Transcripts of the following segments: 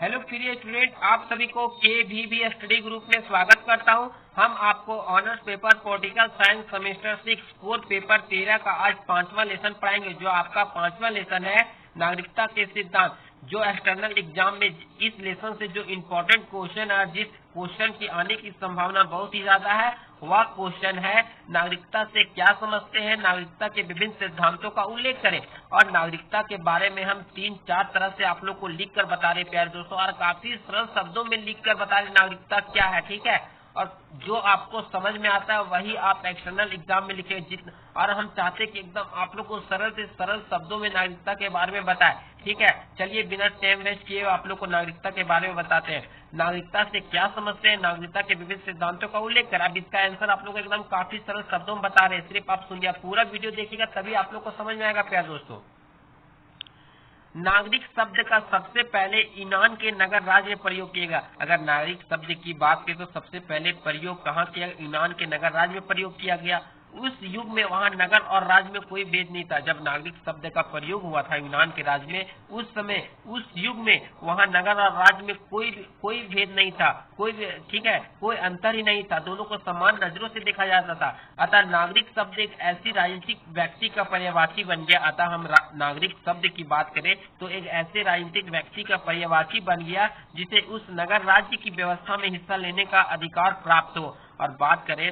Hello प्रिय student, आप सभी को KVB स्टडी ग्रुप में स्वागत करता हूं। हम आपको honours paper political science semester 6 core paper 13 का आज 5वां लेसन पढ़ाएंगे, जो आपका 5वां लेसन है नागरिकता के सिद्धांत। जो एक्सटर्नल एग्जाम में इस लेसन से जो इम्पोर्टेंट क्वेश्चन है, जिस क्वेश्चन की आने की संभावना बहुत ही ज्यादा है, वह क्वेश्चन है नागरिकता से क्या समझते हैं, नागरिकता के विभिन्न सिद्धांतों का उल्लेख करें। और नागरिकता के बारे में हम 3-4 तरह से आप लोग को लिख कर बता रहे प्यारे दोस्तों, और काफी सरल शब्दों में लिख कर बता रहे नागरिकता क्या है। ठीक है, और जो आपको समझ में आता है वही आप एक्सटर्नल एग्जाम में लिखे। और हम चाहते हैं कि एकदम आप लोग को सरल से सरल शब्दों में नागरिकता के बारे में बताएं। ठीक है, चलिए बिना टाइम वेस्ट किए आप लोग को नागरिकता के बारे में बताते हैं। नागरिकता से क्या समझते हैं, नागरिकता के विभिन्न सिद्धांतों का उल्लेख कर। अब इसका आंसर आप लोग एकदम काफी सरल शब्दों में बता रहे हैं, सिर्फ आप सुनिए, पूरा वीडियो देखिएगा तभी आप लोग को समझ में आएगा प्यारे दोस्तों। नागरिक शब्द का सबसे पहले यूनान के नगर राज्य में प्रयोग किया गया। अगर नागरिक शब्द की बात करें तो सबसे पहले प्रयोग कहाँ किया? यूनान के नगर राज्य में प्रयोग किया गया। उस युग में वहाँ नगर और राज्य में कोई भेद नहीं था। जब नागरिक शब्द का प्रयोग हुआ था यूनान के राज्य में, उस समय उस युग में वहाँ नगर और राज्य में कोई भेद नहीं था, ठीक है, कोई अंतर ही नहीं था, दोनों को समान नजरों से देखा जाता था। अतः नागरिक शब्द एक ऐसी राजनीतिक व्यक्ति का पर्यायवाची बन गया। अतः हम नागरिक शब्द की बात करें तो एक ऐसे राजनीतिक व्यक्ति का पर्यायवाची बन गया जिसे उस नगर राज्य की व्यवस्था में हिस्सा लेने का अधिकार प्राप्त हो। और बात करें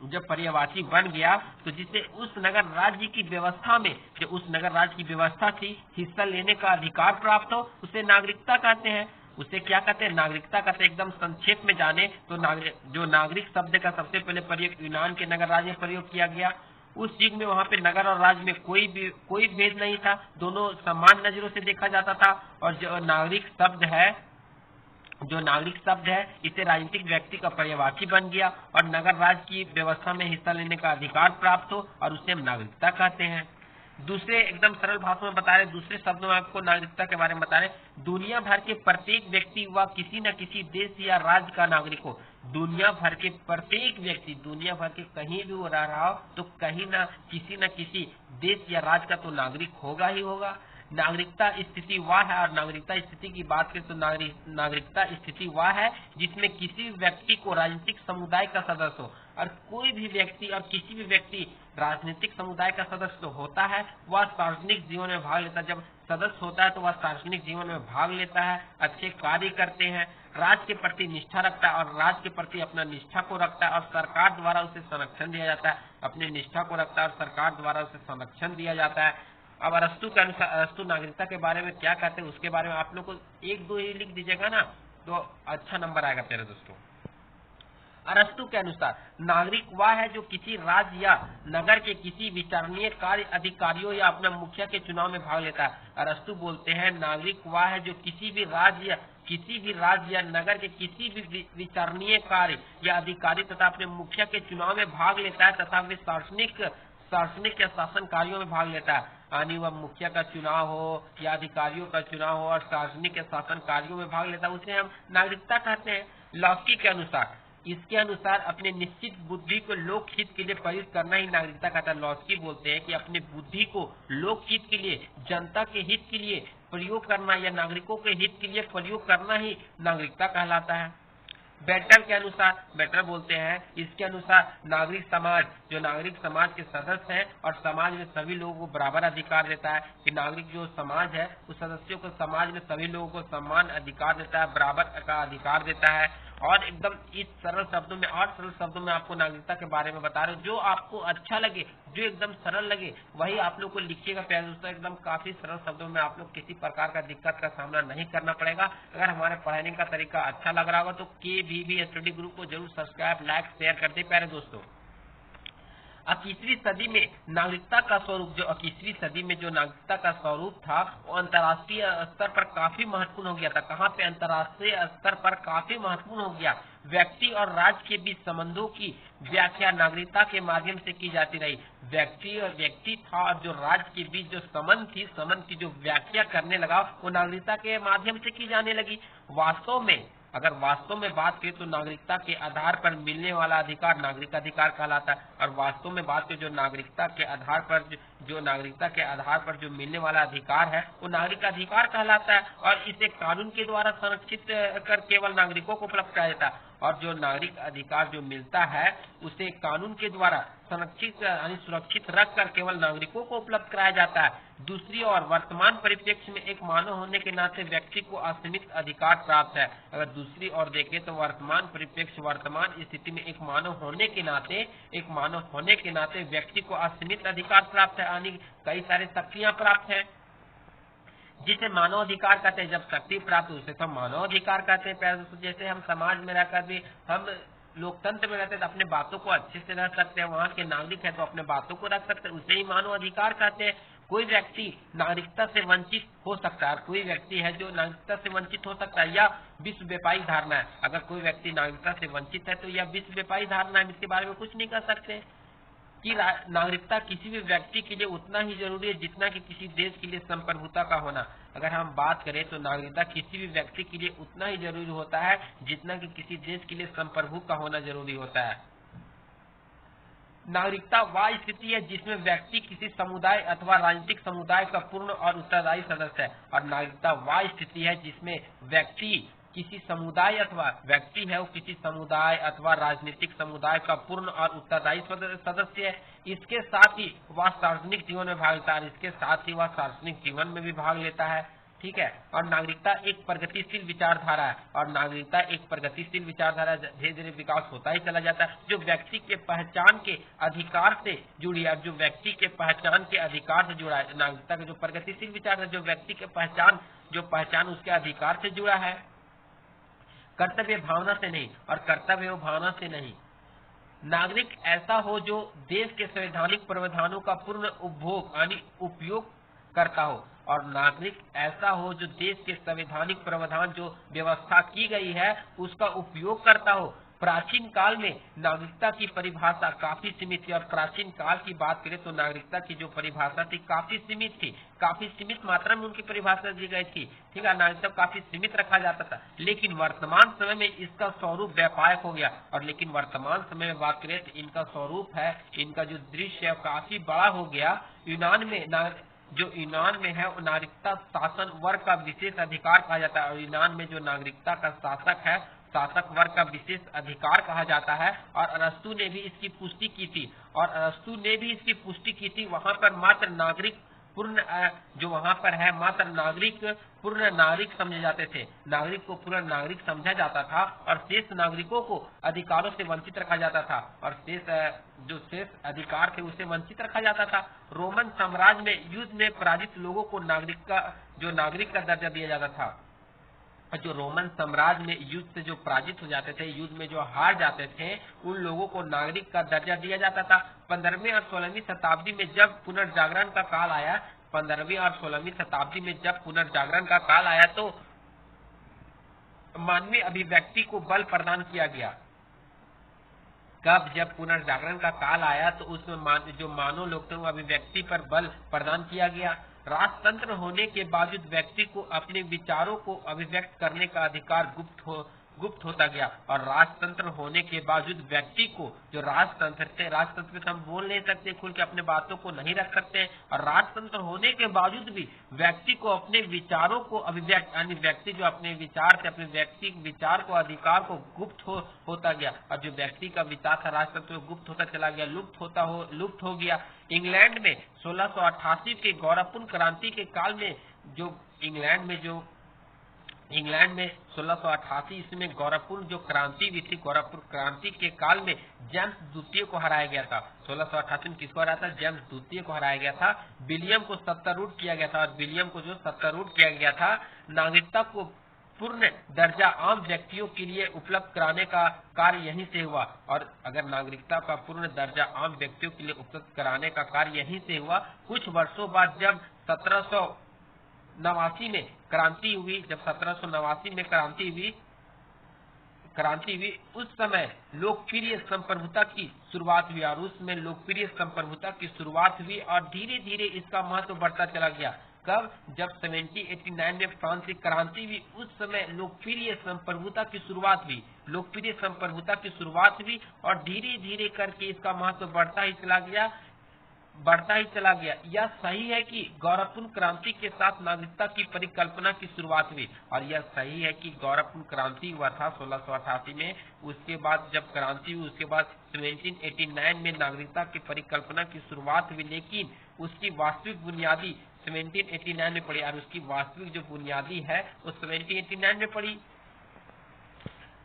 जब पर्यायवाची बन गया तो जिसे उस नगर राज्य की व्यवस्था में, जो उस नगर राज्य की व्यवस्था थी, हिस्सा लेने का अधिकार प्राप्त हो, उसे नागरिकता कहते हैं। उसे क्या कहते हैं? नागरिकता कहते हैं। एकदम संक्षेप में जाने तो जो नागरिक शब्द का सबसे पहले प्रयोग यूनान के नगर राज्य में प्रयोग किया गया। उस युग में वहाँ पे नगर और राज्य में कोई भेद नहीं था, दोनों समान नजरों से देखा जाता था। और जो नागरिक शब्द है इसे राजनीतिक व्यक्ति का पर्यायवाची बन गया और नगर राज्य की व्यवस्था में हिस्सा लेने का अधिकार प्राप्त हो, और उसे हम नागरिकता कहते हैं। दूसरे एकदम सरल भाषा में बता रहे, दूसरे शब्दों में आपको नागरिकता के बारे में बता रहे, दुनिया भर के प्रत्येक व्यक्ति व किसी न किसी देश या राज्य का नागरिक हो। दुनिया भर के प्रत्येक व्यक्ति, दुनिया भर के कहीं भी वो रह रहा हो तो कहीं न किसी देश या राज्य का तो नागरिक होगा ही होगा। नागरिकता स्थिति वह है, और नागरिकता स्थिति की बात करें तो नागरिकता स्थिति वह है जिसमें किसी व्यक्ति को राजनीतिक समुदाय का सदस्य हो। और कोई भी व्यक्ति और किसी भी व्यक्ति राजनीतिक समुदाय का सदस्य तो होता है, वह सार्वजनिक जीवन में भाग लेता है। जब सदस्य होता है तो वह सार्वजनिक जीवन में भाग लेता है, अच्छे कार्य करते हैं, राज्य के प्रति निष्ठा रखता है और राज्य के प्रति अपना निष्ठा को रखता है, और सरकार द्वारा उसे संरक्षण दिया जाता है। अपनी निष्ठा को रखता है और सरकार द्वारा उसे संरक्षण दिया जाता है। अब अरस्तु के अनुसार, अरस्तु नागरिकता के बारे में क्या कहते हैं उसके बारे में आप लोग को 1-2 ही लिख दीजिएगा ना तो अच्छा नंबर आएगा प्यारे दोस्तों। अरस्तु के अनुसार नागरिक वह है जो किसी राज्य या नगर के किसी विचारणीय कार्य अधिकारियों या अपने मुखिया के चुनाव में भाग लेता है। अरस्तु बोलते हैं नागरिक वह है जो किसी भी राज्य या नगर के किसी भी विचारणीय कार्य या अधिकारी तथा अपने मुखिया के चुनाव में भाग लेता है तथा वे सार्वजनिक या शासन कार्यों में भाग लेता है। यानी वह मुखिया का चुनाव हो या अधिकारियों का चुनाव हो और सार्वजनिक या शासन कार्यों में भाग लेता है, उसे हम नागरिकता कहते हैं। लॉस्की के अनुसार, इसके अनुसार अपने निश्चित बुद्धि को लोकहित के लिए प्रयुक्त करना ही नागरिकता कहता है। लॉस्की बोलते हैं कि अपने बुद्धि को लोकहित के लिए, जनता के हित के लिए प्रयोग करना या नागरिकों के हित के लिए प्रयोग करना ही नागरिकता कहलाता है। बेटर बोलते हैं, इसके अनुसार नागरिक समाज, जो नागरिक समाज के सदस्य हैं और समाज में सभी लोगों को बराबर अधिकार देता है, कि नागरिक जो समाज है उस सदस्यों को समाज में सभी लोगों को समान अधिकार देता है, बराबर का अधिकार देता है। और एकदम इस सरल शब्दों में आपको नागरिकता के बारे में बता रहे हो। जो आपको अच्छा लगे, जो एकदम सरल लगे, वही आप लोग को लिखिएगा प्यारे दोस्तों। एकदम काफी सरल शब्दों में आप लोग किसी प्रकार का दिक्कत का सामना नहीं करना पड़ेगा। अगर हमारे पढ़ाने का तरीका अच्छा लग रहा होगा तो KVB स्टडी ग्रुप को जरूर सब्सक्राइब, लाइक, शेयर कर दे प्यारे दोस्तों। 21वीं सदी में नागरिकता का स्वरूप, जो नागरिकता का स्वरूप था वो अंतर्राष्ट्रीय स्तर पर काफी महत्वपूर्ण हो गया था। कहाँ पे? अंतर्राष्ट्रीय स्तर पर काफी महत्वपूर्ण हो गया। व्यक्ति और राज्य के बीच संबंधों की व्याख्या नागरिकता के माध्यम से की जाती रही। व्यक्ति था और जो राज्य के बीच जो संबंध की जो व्याख्या करने लगा वो नागरिकता के माध्यम से की जाने लगी। वास्तव में अगर वास्तव में बात करें तो नागरिकता के आधार पर मिलने वाला अधिकार नागरिक अधिकार कहलाता है, और वास्तव में बात करें जो नागरिकता के आधार पर जो मिलने वाला अधिकार है वो नागरिक अधिकार कहलाता है, और इसे कानून के द्वारा संरक्षित कर केवल नागरिकों को उपलब्ध कराया जाता है। और जो नागरिक अधिकार जो मिलता है उसे कानून के द्वारा संरक्षित यानी सुरक्षित रखकर केवल नागरिकों को उपलब्ध कराया जाता है। दूसरी ओर वर्तमान परिप्रेक्ष्य में एक मानव होने के नाते व्यक्ति को असीमित अधिकार प्राप्त है। अगर दूसरी ओर देखें तो वर्तमान परिप्रेक्ष्य वर्तमान स्थिति में एक मानव होने के नाते व्यक्ति को असीमित अधिकार प्राप्त है, यानी कई सारे शक्तियां प्राप्त है जिसे मानव अधिकार कहते हैं। जब शक्ति प्राप्त उसे तो मानव अधिकार कहते हैं। जैसे हम समाज में रहकर भी हम लोकतंत्र में रहते हैं तो अपने बातों को अच्छे से रख सकते हैं, वहाँ के नागरिक है तो अपने बातों को रख सकते हैं, उसे ही मानव अधिकार कहते हैं। कोई व्यक्ति नागरिकता से वंचित हो सकता है, कोई व्यक्ति है जो नागरिकता से वंचित हो सकता है, या विश्व व्यापी धारणा है। अगर कोई व्यक्ति नागरिकता से वंचित है तो यह विश्व व्यापी धारणा है, इसके बारे में कुछ नहीं कर सकते कि नागरिकता किसी भी व्यक्ति के लिए उतना ही जरूरी है जितना कि किसी देश के लिए संप्रभुता का होना। अगर हम बात करें तो नागरिकता किसी भी व्यक्ति के लिए उतना ही जरूरी होता है जितना कि किसी देश के लिए संप्रभु का होना जरूरी होता है। नागरिकता वह स्थिति है जिसमें व्यक्ति किसी समुदाय अथवा राजनीतिक समुदाय का पूर्ण और उत्तरदायी सदस्य है, और नागरिकता वह स्थिति है जिसमें व्यक्ति किसी समुदाय अथवा राजनीतिक समुदाय का पूर्ण और उत्तरदायी सदस्य है। इसके साथ ही वह सार्वजनिक जीवन में भाग लेता है, इसके साथ ही वह सार्वजनिक जीवन में भी भाग लेता है। ठीक है, और नागरिकता एक प्रगतिशील विचारधारा है, धीरे धीरे विकास होता ही चला जाता है, जो व्यक्ति के पहचान के अधिकार से जुड़ी है, नागरिकता का जो प्रगतिशील विचार है, जो व्यक्ति के पहचान उसके अधिकार से जुड़ा है, कर्तव्य भावना से नहीं, और कर्तव्य भावना से नहीं। नागरिक ऐसा हो जो देश के संवैधानिक प्रावधानों का पूर्ण उपयोग करता हो, और नागरिक ऐसा हो जो देश के संवैधानिक प्रावधान जो व्यवस्था की गई है उसका उपयोग करता हो। प्राचीन काल में नागरिकता की परिभाषा काफी सीमित थी, और प्राचीन काल की बात करें तो नागरिकता की जो परिभाषा थी काफी सीमित मात्रा में उनकी परिभाषा दी गई थी। ठीक है, नागरिकता काफी सीमित रखा जाता था, लेकिन वर्तमान समय में इसका स्वरूप व्यापक हो गया, और लेकिन वर्तमान समय में बात करें तो इनका स्वरूप है, इनका जो दृश्य है काफी बड़ा हो गया। यूनान में है नागरिकता शासन वर्ग का विशेष अधिकार कहा जाता है, और यूनान में जो नागरिकता का शासक वर्ग का विशेष अधिकार कहा जाता है। और अरस्तु ने भी इसकी पुष्टि की थी, वहाँ पर मात्र नागरिक पूर्ण नागरिक समझे जाते थे, नागरिक को पूर्ण नागरिक समझा जाता था, और शेष नागरिकों को अधिकारों से वंचित रखा जाता था, और शेष अधिकार थे उसे वंचित रखा जाता था। रोमन साम्राज्य में युद्ध में पराजित लोगों को नागरिक का दर्जा दिया जाता था। जो रोमन साम्राज्य में युद्ध से जो पराजित हो जाते थे, युद्ध में जो हार जाते थे, उन लोगों को नागरिक का दर्जा दिया जाता था। 15वीं और 16वीं शताब्दी में जब पुनर्जागरण का काल आया, तो मानवीय अभिव्यक्ति को बल प्रदान किया गया। जब पुनर्जागरण का काल आया तो उसमें जो मानव लोग थे वो अभिव्यक्ति पर बल प्रदान किया गया। राजतंत्र होने के बावजूद व्यक्ति को अपने विचारों को अभिव्यक्त करने का अधिकार गुप्त होता गया, और राजतंत्र होने के बावजूद व्यक्ति को जो राजतंत्र में हम बोल नहीं सकते, खुल के अपने बातों को नहीं रख सकते, और राजतंत्र होने के बावजूद भी व्यक्ति को अपने विचारों को अभिव्यक्त यानी व्यक्ति जो अपने विचार से अपने व्यक्ति विचार को अधिकार को गुप्त होता गया, और जो व्यक्ति का विचार था राजतंत्र में गुप्त होता चला गया, लुप्त हो गया। इंग्लैंड में 1688 के गौरवपूर्ण क्रांति के काल में इंग्लैंड में 1688 ईस्वी में गौरवपूर्ण जो क्रांति हुई थी, गौरवपूर्ण क्रांति के काल में जेम्स द्वितीय को हराया गया था। 1688 में किसको हराया था? जेम्स द्वितीय को हराया गया था। विलियम को सत्तारूढ़ किया गया था, और विलियम को जो सत्तारूढ़ किया गया था, नागरिकता को पूर्ण दर्जा आम व्यक्तियों के लिए उपलब्ध कराने का कार्य यहीं से हुआ। और अगर नागरिकता का पूर्ण दर्जा आम व्यक्तियों के लिए उपलब्ध कराने का कार्य यहीं से हुआ, कुछ वर्षों बाद जब 1789 में क्रांति हुई, उस समय लोकप्रिय संप्रभुता की शुरुआत हुई, और धीरे धीरे इसका महत्व बढ़ता चला गया। कब? जब 1789 में फ्रांस की क्रांति हुई, उस समय लोकप्रिय संप्रभुता की शुरुआत हुई, लोकप्रिय संप्रभुता की शुरुआत हुई और धीरे धीरे करके इसका महत्व बढ़ता ही चला गया। यह सही है कि गौरवपूर्ण क्रांति के साथ नागरिकता की परिकल्पना की शुरुआत हुई, और यह सही है कि गौरवपूर्ण क्रांति हुआ था 1688 में। उसके बाद जब क्रांति हुई, उसके बाद 1789 में नागरिकता की परिकल्पना की शुरुआत हुई, लेकिन उसकी वास्तविक बुनियादी 1789 में पड़ी, और उसकी वास्तविक जो बुनियादी है वो 1789 में पड़ी।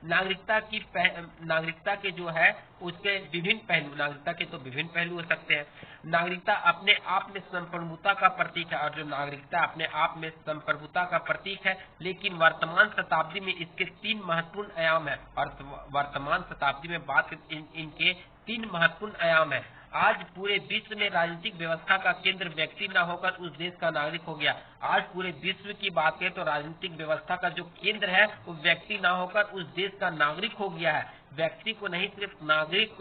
नागरिकता के जो है उसके विभिन्न पहलू, नागरिकता के तो विभिन्न पहलू हो सकते हैं। नागरिकता अपने आप में संप्रभुता का प्रतीक है, और जो नागरिकता अपने आप में संप्रभुता का प्रतीक है, लेकिन वर्तमान शताब्दी में इसके 3 महत्वपूर्ण आयाम है, और वर्तमान शताब्दी में इनके 3 महत्वपूर्ण आयाम है। आज पूरे विश्व में राजनीतिक व्यवस्था का केंद्र व्यक्ति न होकर उस देश का नागरिक हो गया। आज पूरे विश्व की बात करें तो राजनीतिक व्यवस्था का जो केंद्र है वो व्यक्ति न होकर उस देश का नागरिक हो गया है। व्यक्ति को नहीं, सिर्फ नागरिक,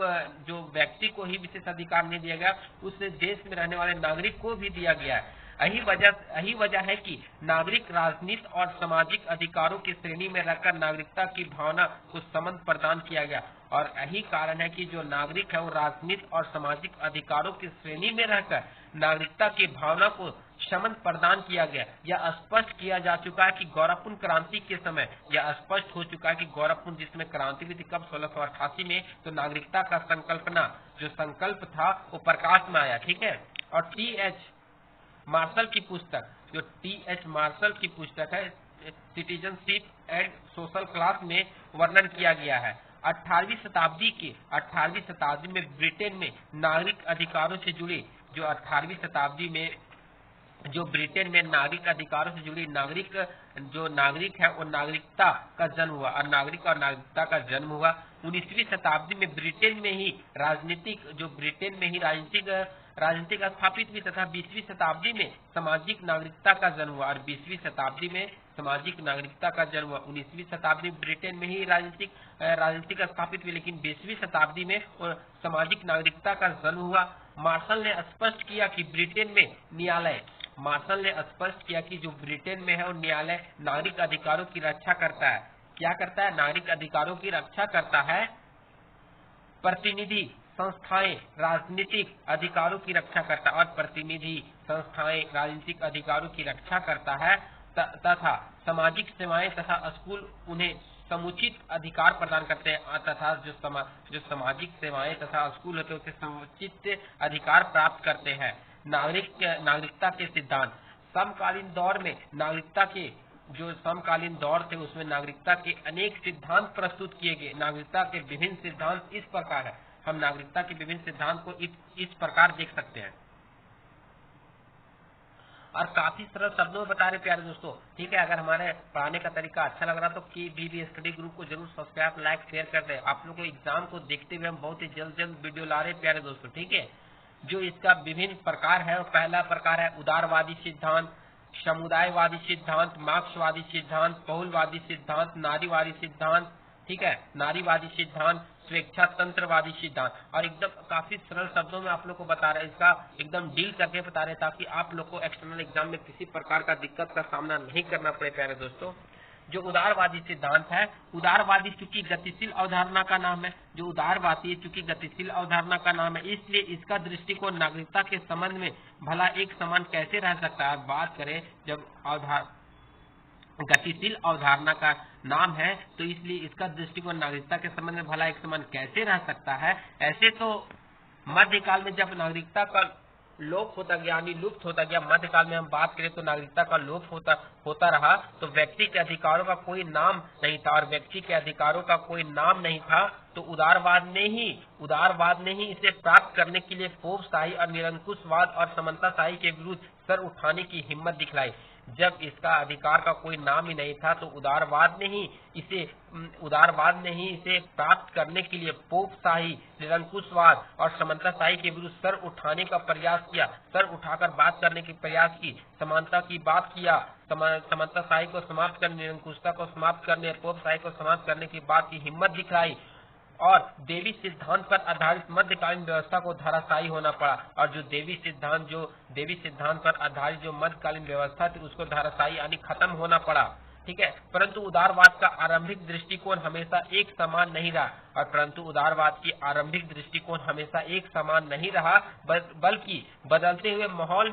जो व्यक्ति को ही विशेष अधिकार नहीं दिया गया, उस देश में रहने वाले नागरिक को भी दिया गया है। यही वजह है कि नागरिक राजनीति और सामाजिक अधिकारों की श्रेणी में रखकर नागरिकता की भावना को संबंध प्रदान किया गया, और यही कारण है कि जो नागरिक है वो राजनीति और सामाजिक अधिकारों की श्रेणी में रहकर नागरिकता की भावना को संबंध प्रदान किया गया। यह स्पष्ट किया जा चुका है कि गौरवपूर्ण क्रांति के समय, यह स्पष्ट हो चुका है कि गौरवपूर्ण जिसमें क्रांति हुई थी कब? 1688 में। तो नागरिकता का संकल्पना, जो संकल्प था वो प्रकाश में आया, ठीक है। और टी.एच. मार्शल की पुस्तक, जो टी.एच. मार्शल की पुस्तक है सिटीजनशिप एंड सोशल क्लास में वर्णन किया गया है। 18वीं शताब्दी में ब्रिटेन में नागरिक अधिकारों से जुड़ी, जो 18वीं शताब्दी में जो ब्रिटेन में नागरिक अधिकारों से जुड़ी नागरिक है वो नागरिकता का जन्म हुआ, और नागरिकता का जन्म हुआ। 19वीं शताब्दी में ब्रिटेन में ही राजनीतिक स्थापित हुई, तथा 20वीं शताब्दी में सामाजिक नागरिकता का जन्म हुआ, और 20वीं शताब्दी में सामाजिक नागरिकता का जन्म हुआ। 19वीं शताब्दी में ब्रिटेन में ही राजनीतिक स्थापित हुई, लेकिन 20वीं शताब्दी में सामाजिक नागरिकता का जन्म हुआ। मार्शल ने स्पष्ट किया कि ब्रिटेन में जो ब्रिटेन में है वो न्यायालय नागरिक अधिकारों की रक्षा करता है। क्या करता है? नागरिक अधिकारों की रक्षा करता है। प्रतिनिधि संस्थाएं राजनीतिक अधिकारों की रक्षा करता है, और प्रतिनिधि संस्थाएं राजनीतिक अधिकारों की रक्षा करता है, तथा सामाजिक सेवाएं तथा स्कूल उन्हें समुचित अधिकार प्रदान करते हैं, तथा जो सामाजिक सेवाएं तथा स्कूल होते हैं उसे समुचित अधिकार प्राप्त करते हैं। नागरिकता के सिद्धांत, समकालीन दौर में नागरिकता के जो समकालीन दौर थे उसमें नागरिकता के अनेक सिद्धांत प्रस्तुत किए गए। नागरिकता के विभिन्न सिद्धांत इस प्रकार है, हम नागरिकता के विभिन्न सिद्धांत को इस प्रकार देख सकते हैं, और काफी सरल शब्दों में बता रहे प्यारे दोस्तों, ठीक है। अगर हमारे पढ़ाने का तरीका अच्छा लग रहा तो KVB स्टडी ग्रुप को जरूर सब्सक्राइब, लाइक, शेयर कर दें। आप लोगों को एग्जाम को देखते हुए हम बहुत ही जल्द वीडियो ला रहे हैं प्यारे दोस्तों, ठीक है। जो इसका विभिन्न प्रकार है, पहला प्रकार है उदारवादी सिद्धांत, समुदायवादी सिद्धांत, मार्क्सवादी सिद्धांत, बहुलवादी सिद्धांत, नारीवादी सिद्धांत, ठीक है, नारीवादी सिद्धांत, स्वेच्छा तंत्रवादी सिद्धांत, और एकदम काफी सरल शब्दों में आप लोग को बता रहे हैं, इसका एकदम डील करके बता रहे हैं, ताकि आप लोग को एक्सटर्नल एग्जाम में किसी प्रकार का दिक्कत का सामना नहीं करना पड़े प्यारे दोस्तों। जो उदारवादी सिद्धांत है, उदारवादी चूंकि गतिशील अवधारणा का नाम है, जो उदारवादी चूंकि गतिशील अवधारणा का नाम है, इसलिए इसका दृष्टिकोण नागरिकता के संबंध में भला एक समान कैसे रह सकता है। बात करें जब गतिशील अवधारणा का नाम है तो इसलिए इसका दृष्टिकोण नागरिकता के संबंध में भला एक समान कैसे रह सकता है। ऐसे तो मध्यकाल में जब नागरिकता का लोप होता गया, यानी लुप्त होता गया, मध्यकाल में हम बात करें तो नागरिकता का लोप होता रहा, तो व्यक्ति के अधिकारों का कोई नाम नहीं था, और व्यक्ति के अधिकारों का कोई नाम नहीं था, तो उदारवाद ने ही इसे प्राप्त करने के लिए पोपशाही और निरंकुशवाद और समताशाही के विरुद्ध सर उठाने की हिम्मत दिखलाई। जब इसका अधिकार का कोई नाम ही नहीं था तो उदारवाद ने ही इसे प्राप्त करने के लिए पोपशाही, निरंकुशवाद और समताशाही के विरुद्ध सर उठाने का प्रयास किया, सर उठाकर बात करने की प्रयास की, समानता की बात किया, समताशाही को समाप्त करने, निरंकुशता को समाप्त करने, पोपशाही को समाप्त करने की बात की हिम्मत दिखाई, और देवी सिद्धांत पर आधारित मध्यकालीन व्यवस्था को धराशायी होना पड़ा, और जो देवी सिद्धांत पर आधारित जो मध्यकालीन व्यवस्था थी उसको धराशायी यानी खत्म होना पड़ा। ठीक है, परंतु उदारवाद का आरंभिक दृष्टिकोण हमेशा एक समान नहीं रहा, और परंतु उदारवाद की आरंभिक दृष्टिकोण हमेशा एक समान नहीं रहा, बल्कि बदलते हुए माहौल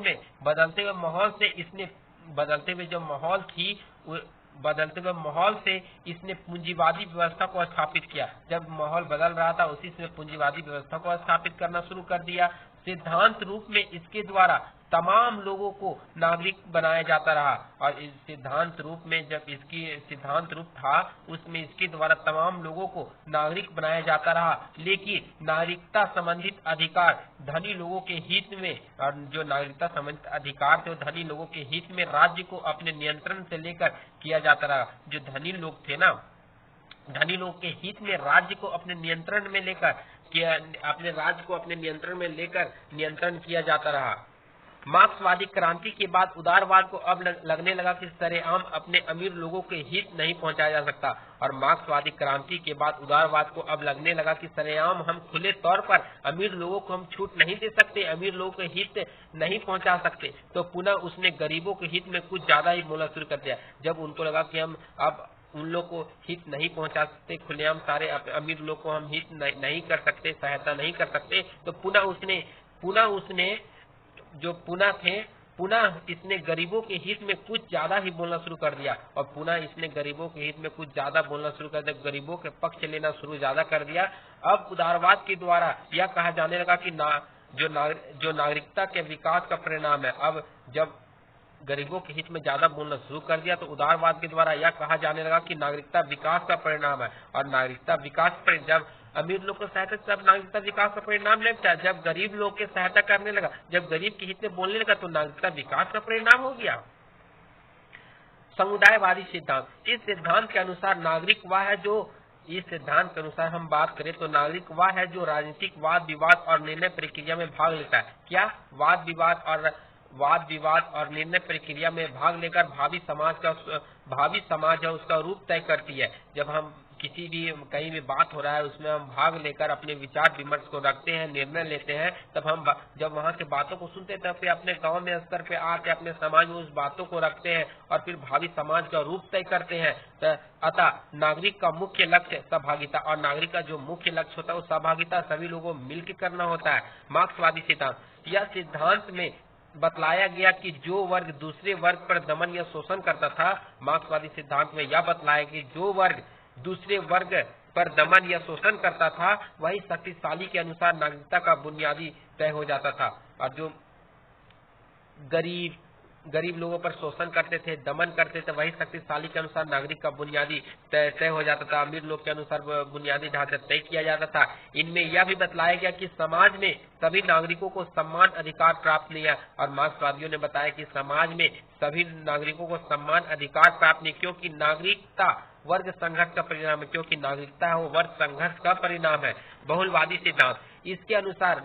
से इसने पूंजीवादी व्यवस्था को स्थापित किया। जब माहौल बदल रहा था उसी से पूंजीवादी व्यवस्था को स्थापित करना शुरू कर दिया। सिद्धांत रूप में इसके द्वारा तमाम लोगों को नागरिक बनाया जाता रहा, और इस सिद्धांत रूप में जब इसकी सिद्धांत रूप था उसमें इसके द्वारा तमाम लोगों को नागरिक बनाया जाता रहा। लेकिन नागरिकता संबंधित अधिकार धनी लोगों के हित में, और जो नागरिकता संबंधित अधिकार थे धनी लोगों के हित में राज्य को अपने नियंत्रण से लेकर किया जाता रहा। जो धनी लोग थे ना, धनी लोग के हित में राज्य को अपने नियंत्रण में लेकर नियंत्रण किया जाता रहा। मार्क्सवादी क्रांति के बाद उदारवाद को अब लगने लगा कि सरेआम अपने अमीर लोगों के हित नहीं पहुंचाया जा सकता, और मार्क्सवादी क्रांति के बाद उदारवाद को अब लगने लगा कि सरेआम हम खुले तौर पर अमीर लोगों को हम छूट नहीं दे सकते, अमीर लोगों के हित नहीं पहुंचा सकते। तो पुनः उसने गरीबों के हित में कुछ ज्यादा ही बोलना शुरू कर दिया। जब उनको लगा कि हम अब उन लोग को हित नहीं पहुंचा सकते, खुलेआम सारे अमीर लोग को हम हित नहीं कर सकते, सहायता नहीं कर सकते, तो पुनः इसने गरीबों के हित में कुछ ज्यादा ही बोलना शुरू कर दिया, और पुनः इसने गरीबों के हित में कुछ ज्यादा बोलना शुरू कर दिया, गरीबों के पक्ष लेना शुरू ज्यादा कर दिया। अब उदारवाद के द्वारा यह कहा जाने लगा कि जो नागरिकता के विकास का परिणाम है, अब जब गरीबों के हित में ज्यादा बोलना शुरू कर दिया तो उदारवाद के द्वारा यह कहा जाने लगा कि नागरिकता विकास का परिणाम है, और नागरिकता विकास पर जब अमीर लोग को सहायता तब नागरिकता विकास का परिणाम लगता है। जब गरीब लोग की सहायता करने लगा, जब गरीब के हित में बोलने लगा तो नागरिकता विकास का परिणाम हो गया। समुदायवादी सिद्धांत, इस सिद्धांत के अनुसार नागरिक वह है जो इस सिद्धांत के अनुसार हम बात करें तो नागरिक वह है जो राजनीतिक वाद विवाद और निर्णय प्रक्रिया में भाग लेता है। क्या? वाद विवाद और निर्णय प्रक्रिया में भाग लेकर भावी समाज है उसका रूप तय करती है। जब हम कहीं भी बात हो रहा है उसमें हम भाग लेकर अपने विचार विमर्श को रखते हैं, निर्णय लेते हैं, तब हम जब वहाँ के बातों को सुनते हैं तब फिर अपने गांव में स्तर पे आके अपने समाज में उस बातों को रखते हैं और फिर भावी समाज का रूप तय करते हैं। अतः नागरिक का मुख्य लक्ष्य सहभागिता, और नागरिक का जो मुख्य लक्ष्य होता है वो सहभागिता, सभी लोगों मिलकर करना होता है। मार्क्सवादी सिद्धांत, यह सिद्धांत में बतलाया गया कि जो वर्ग दूसरे वर्ग पर दमन या शोषण करता था, मार्क्सवादी सिद्धांत में यह बतलाया कि जो वर्ग दूसरे वर्ग पर दमन या शोषण करता था वही शक्तिशाली के अनुसार नागरिकता का बुनियादी तय हो जाता था, और जो गरीब लोगों पर शोषण करते थे, दमन करते थे, वही शक्तिशाली के अनुसार नागरिक का बुनियादी तय हो जाता था, अमीर लोग के अनुसार बुनियादी ढांचा तय किया जाता था। इनमें यह भी बतलाया गया कि समाज में सभी नागरिकों को समान अधिकार प्राप्त नहीं है, और मार्क्सवादियों ने बताया कि समाज में सभी नागरिकों को समान अधिकार प्राप्त नहीं, क्योंकि नागरिकता वर्ग संघर्ष का परिणाम है, क्योंकि नागरिकता है वो वर्ग संघर्ष का परिणाम है। बहुलवादी सिद्धांत, इसके अनुसार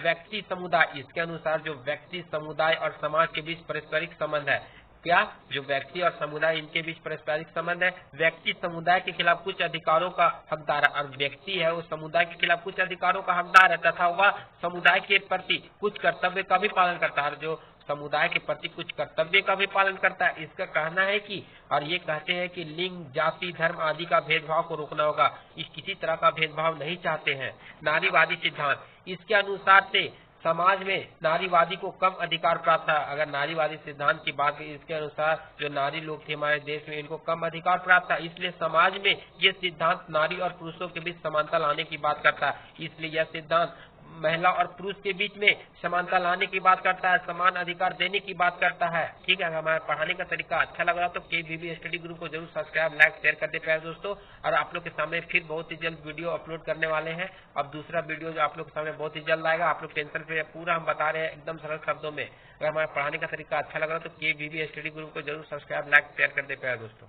इसके अनुसार जो व्यक्ति, समुदाय और समाज के बीच पारस्परिक संबंध है। क्या? जो व्यक्ति और समुदाय इनके बीच पारस्परिक संबंध है। व्यक्ति समुदाय के खिलाफ कुछ अधिकारों का हकदार है, और व्यक्ति है वो समुदाय के खिलाफ कुछ अधिकारों का हकदार है, तथा वह समुदाय के प्रति कुछ कर्तव्य का भी पालन करता है, जो समुदाय के प्रति कुछ कर्तव्य का भी पालन करता है। इसका कहना है कि, और ये कहते हैं कि लिंग, जाति, धर्म आदि का भेदभाव को रोकना होगा, इस किसी तरह का भेदभाव नहीं चाहते हैं। नारीवादी सिद्धांत, इसके अनुसार से समाज में नारीवादी को कम अधिकार प्राप्त था। अगर नारीवादी सिद्धांत की बात करें, इसके अनुसार जो नारी लोग थे हमारे देश में, इनको कम अधिकार प्राप्त था, इसलिए समाज में ये सिद्धांत नारी और पुरुषों के बीच समानता लाने की बात करता है। इसलिए यह सिद्धांत महिला और पुरुष के बीच में समानता लाने की बात करता है, समान अधिकार देने की बात करता है। ठीक है, हमारे पढ़ाने का तरीका अच्छा लग रहा तो KVB स्टडी ग्रुप को जरूर सब्सक्राइब, लाइक, शेयर कर दे प्यारे दोस्तों। और आप लोग के सामने फिर बहुत ही जल्द वीडियो अपलोड करने वाले हैं। अब दूसरा वीडियो जो आप लोग के सामने बहुत ही जल्द आएगा, आप लोग टेंशन पे पूरा हम बता रहे हैं एकदम सरल शब्दों में। अगर हमारे पढ़ाने का तरीका अच्छा लग रहा तो KVB स्टडी ग्रुप को जरूर सब्सक्राइब, लाइक, शेयर कर दे प्यारे दोस्तों।